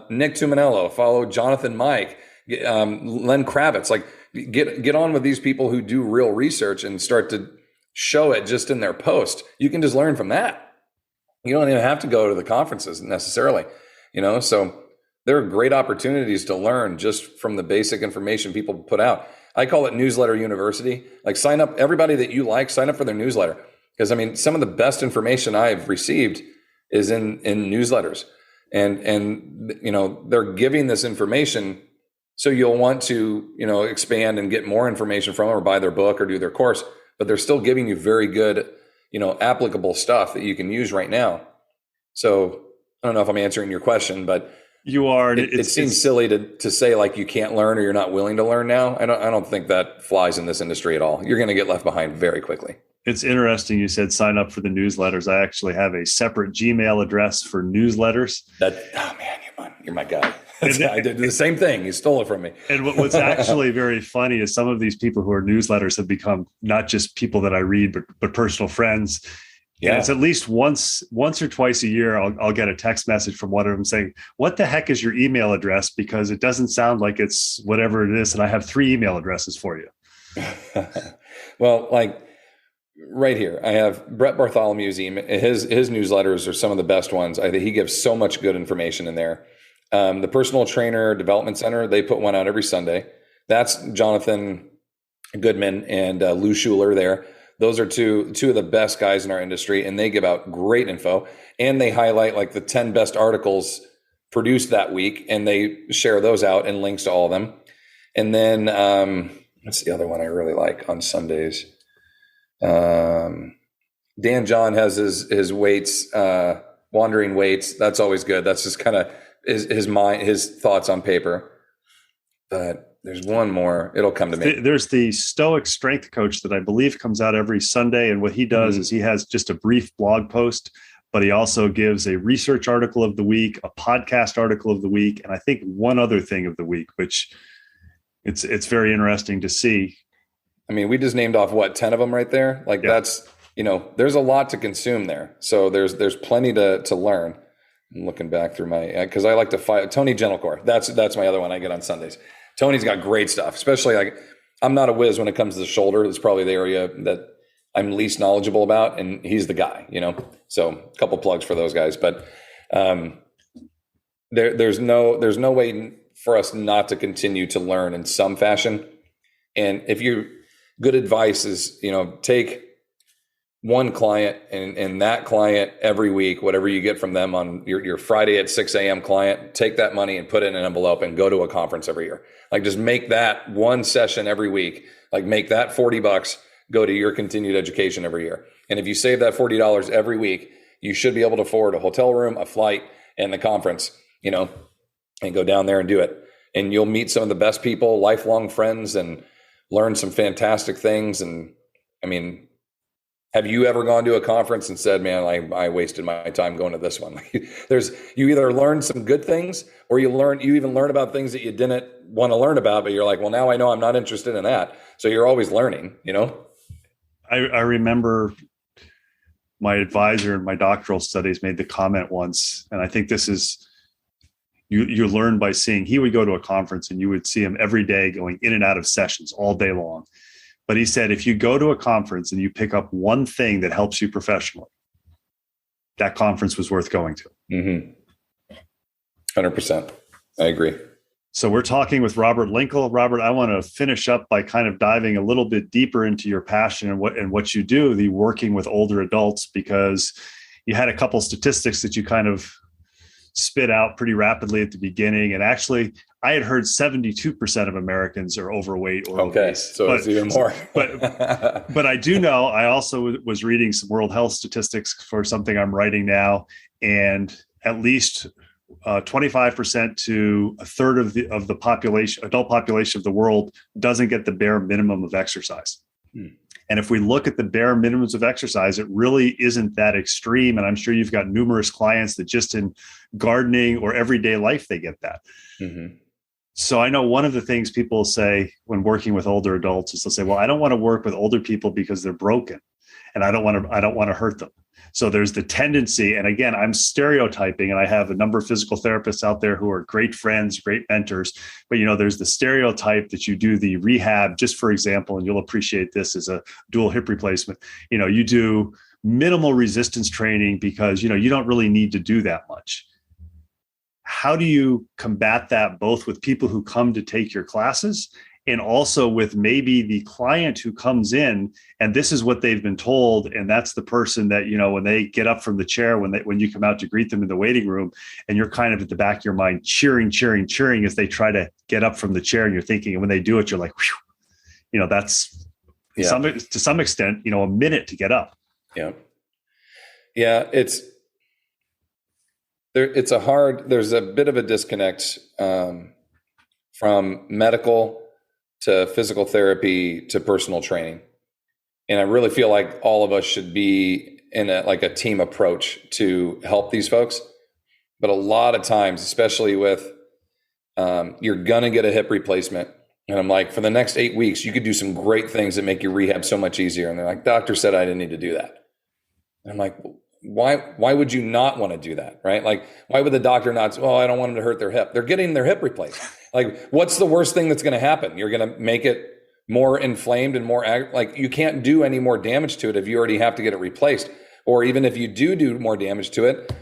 Nick Tuminello, follow Jonathan Mike, Len Kravitz. Like get on with these people who do real research and start to show it just in their post. You can just learn from that. You don't even have to go to the conferences necessarily, so there are great opportunities to learn just from the basic information people put out. I call it newsletter university. Like sign up, everybody that you like, sign up for their newsletter. Because I mean, some of the best information I've received is in newsletters. And they're giving this information so you'll want to, expand and get more information from them or buy their book or do their course, but they're still giving you very good, applicable stuff that you can use right now. So I don't know if I'm answering your question, but you are. It seems silly to say like you can't learn or you're not willing to learn now. I don't think that flies in this industry at all. You're going to get left behind very quickly. It's interesting. You said sign up for the newsletters. I actually have a separate Gmail address for newsletters. Oh man, you're my guy. I did the same thing. You stole it from me. And what's actually very funny is some of these people who are newsletters have become not just people that I read, but personal friends. Yeah, and it's at least once or twice a year, I'll get a text message from one of them saying, "What the heck is your email address? Because it doesn't sound like it's whatever it is." And I have 3 email addresses for you. Well, like right here, I have Brett Bartholomew's email. His newsletters are some of the best ones. I think he gives so much good information in there. The Personal Trainer Development Center, they put one out every Sunday. That's Jonathan Goodman and Lou Schuler there. Those are two of the best guys in our industry, and they give out great info. And they highlight like the 10 best articles produced that week, and they share those out and links to all of them. And then what's the other one I really like on Sundays? Dan John has his weights, wandering weights. That's always good. That's just kind of his mind, his thoughts on paper. But there's one more. It'll come to me. There's the Stoic Strength Coach that I believe comes out every Sunday. And what he does is he has just a brief blog post, but he also gives a research article of the week, a podcast article of the week, and I think one other thing of the week, which it's very interesting to see. I mean, we just named off 10 of them right there. Like that's, there's a lot to consume there. So there's plenty to learn. I'm looking back through because I like to fight Tony Gentlecore. That's my other one I get on Sundays. Tony's got great stuff, especially like I'm not a whiz when it comes to the shoulder. It's probably the area that I'm least knowledgeable about, and he's the guy, So a couple plugs for those guys, but there's no way for us not to continue to learn in some fashion. And if good advice is, take one client and that client every week, whatever you get from them on your Friday at 6 a.m. client, take that money and put it in an envelope and go to a conference every year. Like just make that one session every week, like make that $40, go to your continued education every year. And if you save that $40 every week, you should be able to afford a hotel room, a flight, and the conference, and go down there and do it. And you'll meet some of the best people, lifelong friends, and learn some fantastic things. And I mean, have you ever gone to a conference and said, man, I wasted my time going to this one? You either learn some good things or you even learn about things that you didn't want to learn about, but you're like, well, now I know I'm not interested in that. So you're always learning, I remember my advisor in my doctoral studies made the comment once, and I think this is, you learn by seeing. He would go to a conference and you would see him every day going in and out of sessions all day long. But he said, if you go to a conference and you pick up one thing that helps you professionally, that conference was worth going to. 100%. I agree. So we're talking with Robert Linkul. Robert, I want to finish up by kind of diving a little bit deeper into your passion and what you do, the working with older adults, because you had a couple statistics that you kind of spit out pretty rapidly at the beginning. And actually, I had heard 72% of Americans are overweight or obese. So it's even more. but I do know, I also was reading some World Health statistics for something I'm writing now, and at least 25% to a third of the population, adult population of the world, doesn't get the bare minimum of exercise. And if we look at the bare minimums of exercise, it really isn't that extreme. And I'm sure you've got numerous clients that just in gardening or everyday life, they get that. So I know one of the things people say when working with older adults is they'll say, well, I don't want to work with older people because they're broken and I don't want to hurt them. So there's the tendency, and again, I'm stereotyping, and I have a number of physical therapists out there who are great friends, great mentors, but there's the stereotype that you do the rehab, just for example, and you'll appreciate this as a dual hip replacement. You do minimal resistance training because, you don't really need to do that much. How do you combat that both with people who come to take your classes and also with maybe the client who comes in and this is what they've been told, and that's the person that, when they get up from the chair, when you come out to greet them in the waiting room, and you're kind of at the back of your mind cheering as they try to get up from the chair, and you're thinking, and when they do it, you're like, whew, that's to some extent, a minute to get up. Yeah. There's a bit of a disconnect from medical to physical therapy to personal training. And I really feel like all of us should be in a team approach to help these folks. But a lot of times, especially with, you're going to get a hip replacement. And I'm like, for the next 8 weeks, you could do some great things that make your rehab so much easier. And they're like, doctor said I didn't need to do that. And I'm like, why would you not want to do that? Right? Like, why would the doctor not say, well, I don't want them to hurt their hip. They're getting their hip replaced. Like, what's the worst thing that's going to happen? You're going to make it more inflamed and more, you can't do any more damage to it if you already have to get it replaced. Or even if you do more damage to it,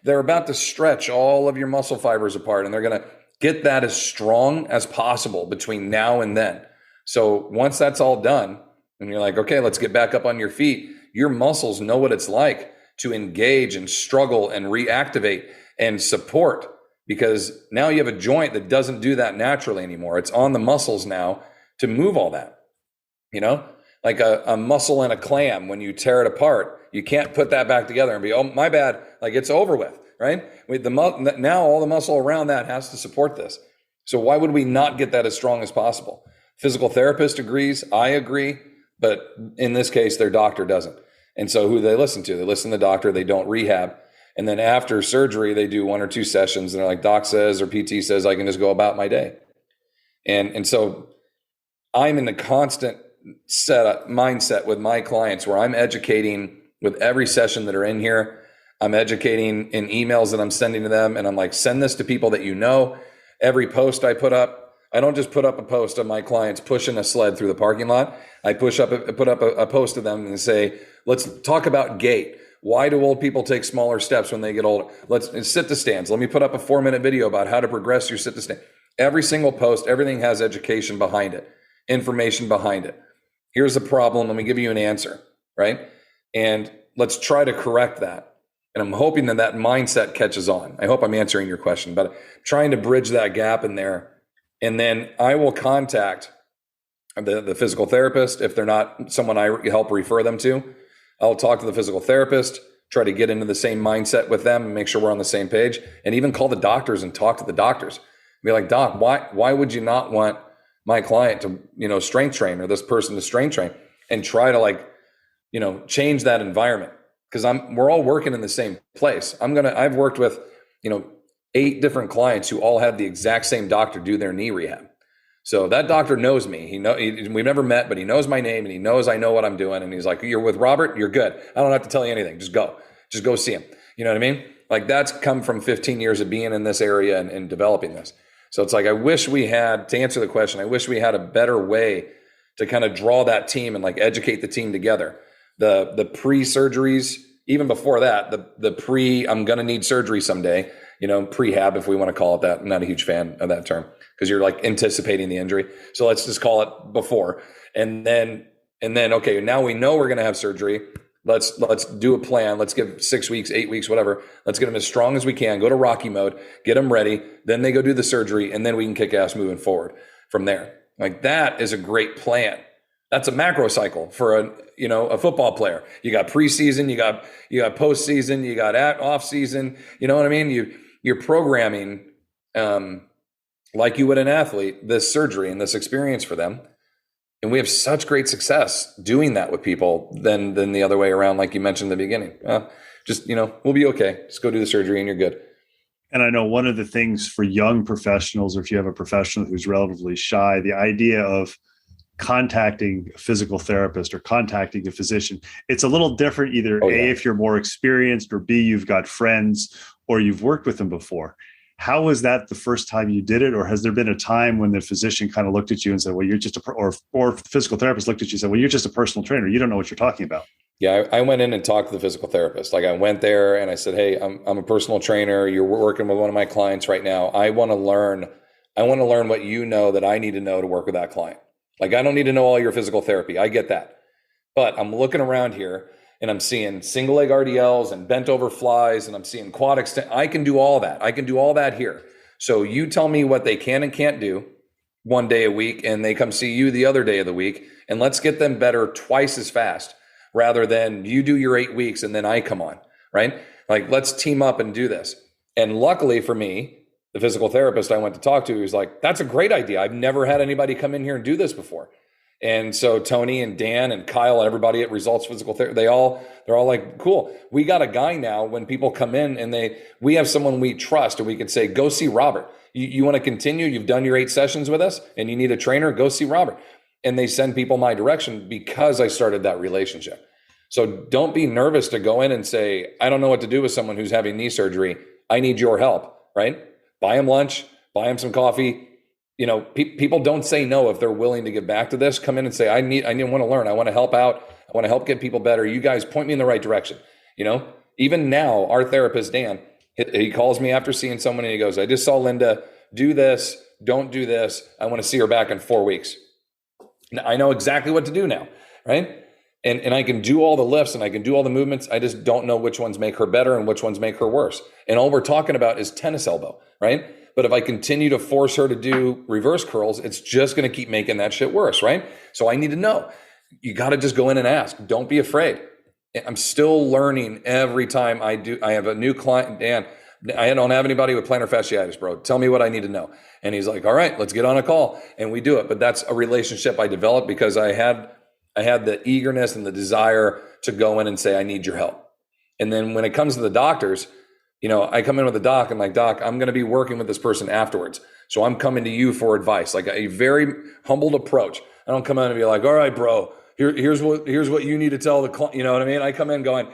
they're about to stretch all of your muscle fibers apart, and they're going to get that as strong as possible between now and then. So once that's all done, and you're like, okay, let's get back up on your feet, your muscles know what it's like to engage and struggle and reactivate and support, because now you have a joint that doesn't do that naturally anymore. It's on the muscles now to move all that, like a mussel in a clam. When you tear it apart, you can't put that back together and be, oh, my bad. Like, it's over with, right? Now all the muscle around that has to support this. So why would we not get that as strong as possible? Physical therapist agrees. I agree. But in this case, their doctor doesn't. And so who do they listen to? They listen to the doctor. They don't rehab. And then after surgery, they do 1 or 2 sessions, and they're like, doc says or PT says I can just go about my day. And so I'm in a constant mindset with my clients where I'm educating with every session that are in here. I'm educating in emails that I'm sending to them. And I'm like, send this to people that you know. Every post I put up, I don't just put up a post of my clients pushing a sled through the parking lot. I put up a post to them and say, let's talk about gait. Why do old people take smaller steps when they get older? Let's sit to stands. Let me put up a 4-minute video about how to progress your sit to stand. Every single post, everything has education behind it, information behind it. Here's the problem. Let me give you an answer, right? And let's try to correct that. And I'm hoping that mindset catches on. I hope I'm answering your question, but trying to bridge that gap in there. And then I will contact the physical therapist if they're not someone I help refer them to. I'll talk to the physical therapist, try to get into the same mindset with them and make sure we're on the same page, and even call the doctors and talk to the doctors. Be like, doc, why would you not want my client to, strength train, or this person to strength train, and try to change that environment? Because we're all working in the same place. I've worked with, 8 different clients who all had the exact same doctor do their knee rehab. So that doctor knows me. We've never met, but he knows my name and he knows I know what I'm doing. And he's like, you're with Robert, you're good. I don't have to tell you anything. Just go see him. You know what I mean? Like, that's come from 15 years of being in this area and developing this. So it's like, to answer the question, I wish we had a better way to kind of draw that team and educate the team together. The pre-surgeries, even before that, I'm going to need surgery someday, prehab, if we want to call it that. I'm not a huge fan of that term, because you're anticipating the injury. So let's just call it before. And then, okay, now we know we're going to have surgery. Let's do a plan. Let's give 6 weeks, 8 weeks, whatever. Let's get them as strong as we can, go to Rocky mode, get them ready. Then they go do the surgery, and then we can kick ass moving forward from there. That is a great plan. That's a macro cycle for a football player. You got preseason, you got postseason, you got off season. You know what I mean? You're programming, like you would an athlete, this surgery and this experience for them. And we have such great success doing that with people than the other way around, like you mentioned in the beginning. We'll be okay. Just go do the surgery and you're good. And I know one of the things for young professionals, or if you have a professional who's relatively shy, the idea of contacting a physical therapist or contacting a physician, it's a little different. Either A, if you're more experienced, or B, you've got friends or you've worked with them before. How was that the first time you did it? Or has there been a time when the physician kind of looked at you and said, well, you're just or physical therapist looked at you and said, well, you're just a personal trainer. You don't know what you're talking about. Yeah, I went in and talked to the physical therapist. Like I went there and I said, hey, I'm a personal trainer. You're working with one of my clients right now. I want to learn what you know that I need to know to work with that client. Like I don't need to know all your physical therapy. I get that. But I'm looking around here and I'm seeing single leg RDLs and bent over flies and I'm seeing quad extend. I can do all that. I can do all that here. So you tell me what they can and can't do one day a week and they come see you the other day of the week and let's get them better twice as fast rather than you do your 8 weeks and then I come on, right? Like let's team up and do this. And luckily for me, the physical therapist I went to talk to, he was like, that's a great idea. I've never had anybody come in here and do this before. And so Tony and Dan and Kyle and everybody at Results Physical Therapy, they're all like, cool. We got a guy now when people come in and we have someone we trust and we can say, go see Robert. You want to continue? You've done your 8 sessions with us and you need a trainer, go see Robert. And they send people my direction because I started that relationship. So don't be nervous to go in and say, I don't know what to do with someone who's having knee surgery. I need your help, right? Buy them lunch, buy them some coffee. You know, people don't say no if they're willing to get back to this. Come in and say, I want to learn. I want to help out. I want to help get people better. You guys point me in the right direction. You know, even now, our therapist, Dan, he calls me after seeing someone and he goes, I just saw Linda do this. Don't do this. I want to see her back in 4 weeks. Now, I know exactly what to do now, right? And I can do all the lifts and I can do all the movements. I just don't know which ones make her better and which ones make her worse. And all we're talking about is tennis elbow, right? But if I continue to force her to do reverse curls, it's just going to keep making that shit worse, right? So I need to know. You got to just go in and ask. Don't be afraid. I'm still learning every time I do. I have a new client, Dan. I don't have anybody with plantar fasciitis, bro. Tell me what I need to know. And he's like, all right, let's get on a call. And we do it. But that's a relationship I developed because I had the eagerness and the desire to go in and say, I need your help. And then when it comes to the doctors, you know, I come in with a doc. I'm like, doc, I'm going to be working with this person afterwards. So I'm coming to you for advice, like a very humbled approach. I don't come in and be like, all right, bro, here's what you need to tell the client. You know what I mean? I come in going,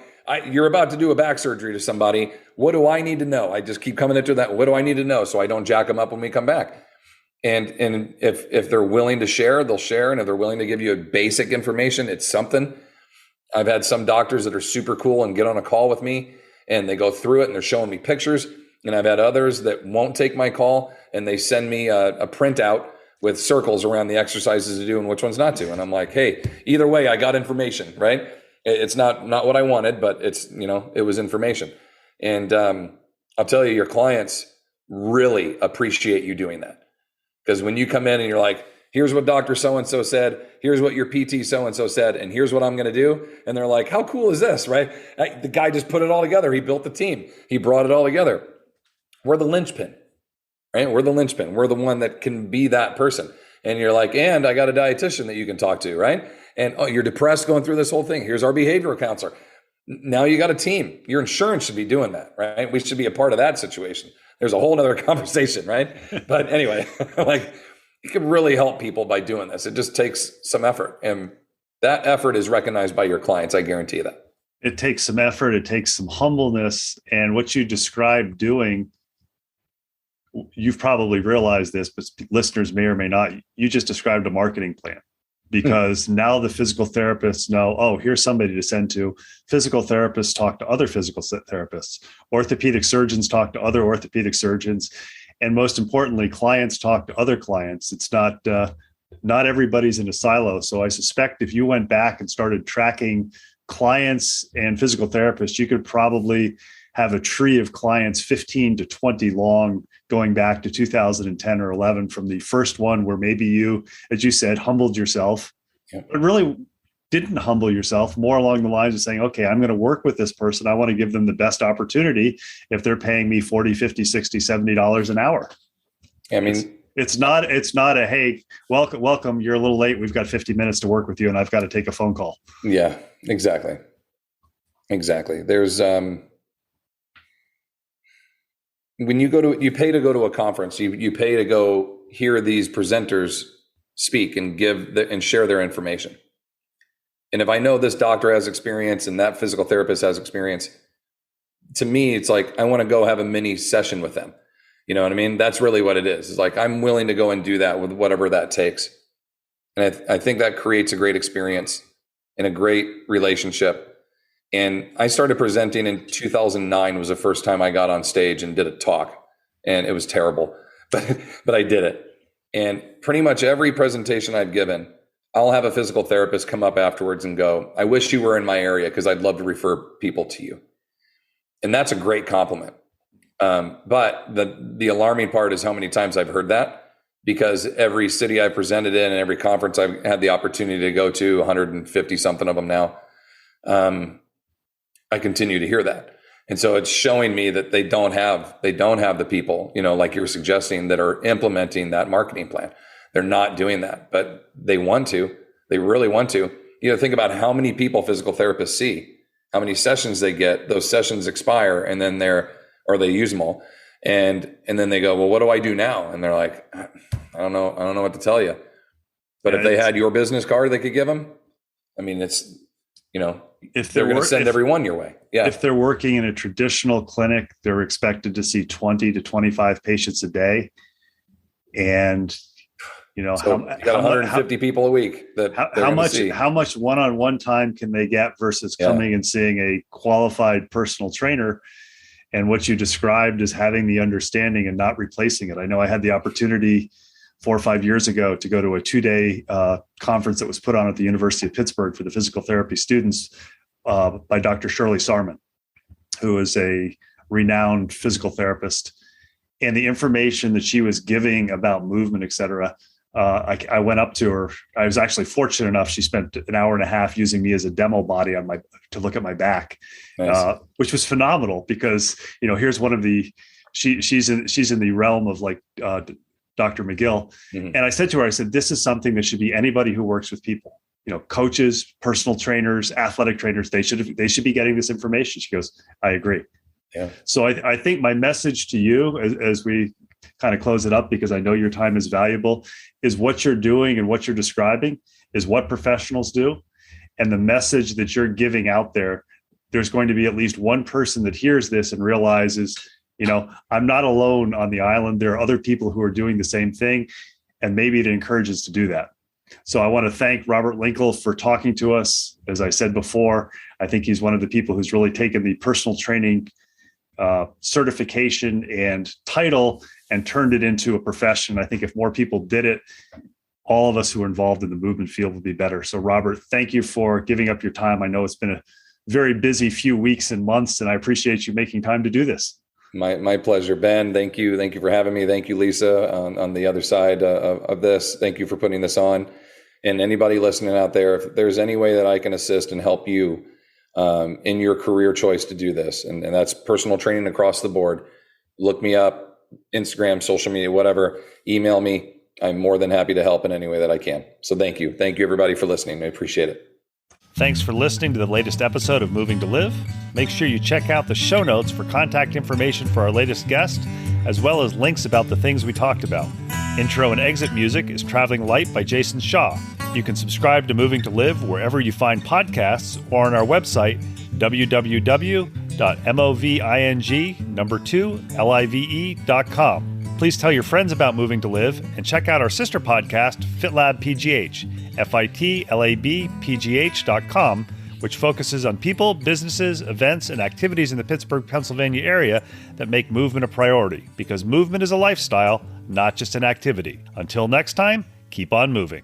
you're about to do a back surgery to somebody. What do I need to know? I just keep coming into that. What do I need to know? So I don't jack them up when we come back. And if they're willing to share, they'll share. And if they're willing to give you a basic information, it's something. I've had some doctors that are super cool and get on a call with me and they go through it and they're showing me pictures. And I've had others that won't take my call and they send me a printout with circles around the exercises to do and which ones not to. And I'm like, hey, either way, I got information, right? It's not what I wanted, but it's, you know, it was information. And I'll tell you, your clients really appreciate you doing that. Because when you come in and you're like, here's what Dr. So-and-so said, here's what your PT so-and-so said, and here's what I'm going to do. And they're like, how cool is this, right? The guy just put it all together. He built the team. He brought it all together. We're the linchpin, right? We're the linchpin. We're the one that can be that person. And you're like, and I got a dietitian that you can talk to, right? And oh, you're depressed going through this whole thing. Here's our behavioral counselor. Now you got a team. Your insurance should be doing that, right? We should be a part of that situation. There's a whole nother conversation, right? But anyway, like you can really help people by doing this. It just takes some effort. And that effort is recognized by your clients. I guarantee you that. It takes some effort. It takes some humbleness. And what you described doing, you've probably realized this, but listeners may or may not. You just described a marketing plan. Because now the physical therapists know, oh, here's somebody to send to. Physical therapists talk to other physical therapists. Orthopedic surgeons talk to other orthopedic surgeons. And most importantly, clients talk to other clients. It's not everybody's in a silo. So I suspect if you went back and started tracking clients and physical therapists, you could probably have a tree of clients 15 to 20 long going back to 2010 or 11 from the first one where maybe you, as you said, humbled yourself, but really didn't humble yourself, more along the lines of saying, okay, I'm going to work with this person. I want to give them the best opportunity if they're paying me $40, $50, $60, $70 an hour. I mean, it's not a, hey, welcome. You're a little late. We've got 50 minutes to work with you and I've got to take a phone call. Yeah, exactly. There's, when you pay to go to a conference, you pay to go hear these presenters speak and and share their information. And if I know this doctor has experience and that physical therapist has experience, to me, it's like, I want to go have a mini session with them. You know what I mean? That's really what it is. It's like, I'm willing to go and do that with whatever that takes. And I think that creates a great experience and a great relationship. And I started presenting in 2009 was the first time I got on stage and did a talk. And it was terrible, but I did it. And pretty much every presentation I've given, I'll have a physical therapist come up afterwards and go, I wish you were in my area because I'd love to refer people to you. And that's a great compliment. But the alarming part is how many times I've heard that, because every city I presented in and every conference I've had the opportunity to go to, 150 something of them now, I continue to hear that. And so it's showing me that they don't have the people, like you're suggesting, that are implementing that marketing plan. They're not doing that, but they want to. They really want to. Think about how many people physical therapists see, how many sessions they get. Those sessions expire, and then they use them all, and then they go, well, what do I do now? And they're like, I don't know what to tell you. But if they had your business card, they could give them. I mean, it's if they're going to send everyone your way. Yeah. If they're working in a traditional clinic, they're expected to see 20 to 25 patients a day, and so you got 150 people a week. How much one-on-one time can they get versus coming and seeing a qualified personal trainer? And what you described as having the understanding and not replacing it. I know I had the opportunity 4 or 5 years ago to go to a 2-day conference that was put on at the University of Pittsburgh for the physical therapy students by Dr. Shirley Sarman, who is a renowned physical therapist. And the information that she was giving about movement, et cetera, I went up to her. I was actually fortunate enough. She spent an hour and a half using me as a demo body to look at my back, nice. Which was phenomenal because, here's one of she's in the realm of like Dr. McGill. Mm-hmm. And I said to her, this is something that should be anybody who works with people, coaches, personal trainers, athletic trainers, they should be getting this information. She goes, I agree. Yeah. So I think my message to you as we kind of close it up, because I know your time is valuable, is what you're doing and what you're describing is what professionals do. And the message that you're giving out there's going to be at least one person that hears this and realizes, I'm not alone on the island. There are other people who are doing the same thing, and maybe it encourages to do that. So I want to thank Robert Linkul for talking to us. As I said before, I think he's one of the people who's really taken the personal training certification and title and turned it into a profession. I think if more people did it, all of us who are involved in the movement field would be better. So Robert, thank you for giving up your time. I know it's been a very busy few weeks and months, and I appreciate you making time to do this. My pleasure, Ben. Thank you. Thank you for having me. Thank you, Lisa, on the other side of this. Thank you for putting this on. And anybody listening out there, if there's any way that I can assist and help you in your career choice to do this, and that's personal training across the board, look me up, Instagram, social media, whatever, email me. I'm more than happy to help in any way that I can. So thank you. Thank you, everybody, for listening. I appreciate it. Thanks for listening to the latest episode of Moving to Live. Make sure you check out the show notes for contact information for our latest guest, as well as links about the things we talked about. Intro and exit music is Traveling Light by Jason Shaw. You can subscribe to Moving to Live wherever you find podcasts or on our website, www.moving2live.com. Please tell your friends about Moving to Live and check out our sister podcast, FitLab PGH, FITLABPGH.com, which focuses on people, businesses, events, and activities in the Pittsburgh, Pennsylvania area that make movement a priority, because movement is a lifestyle, not just an activity. Until next time, keep on moving.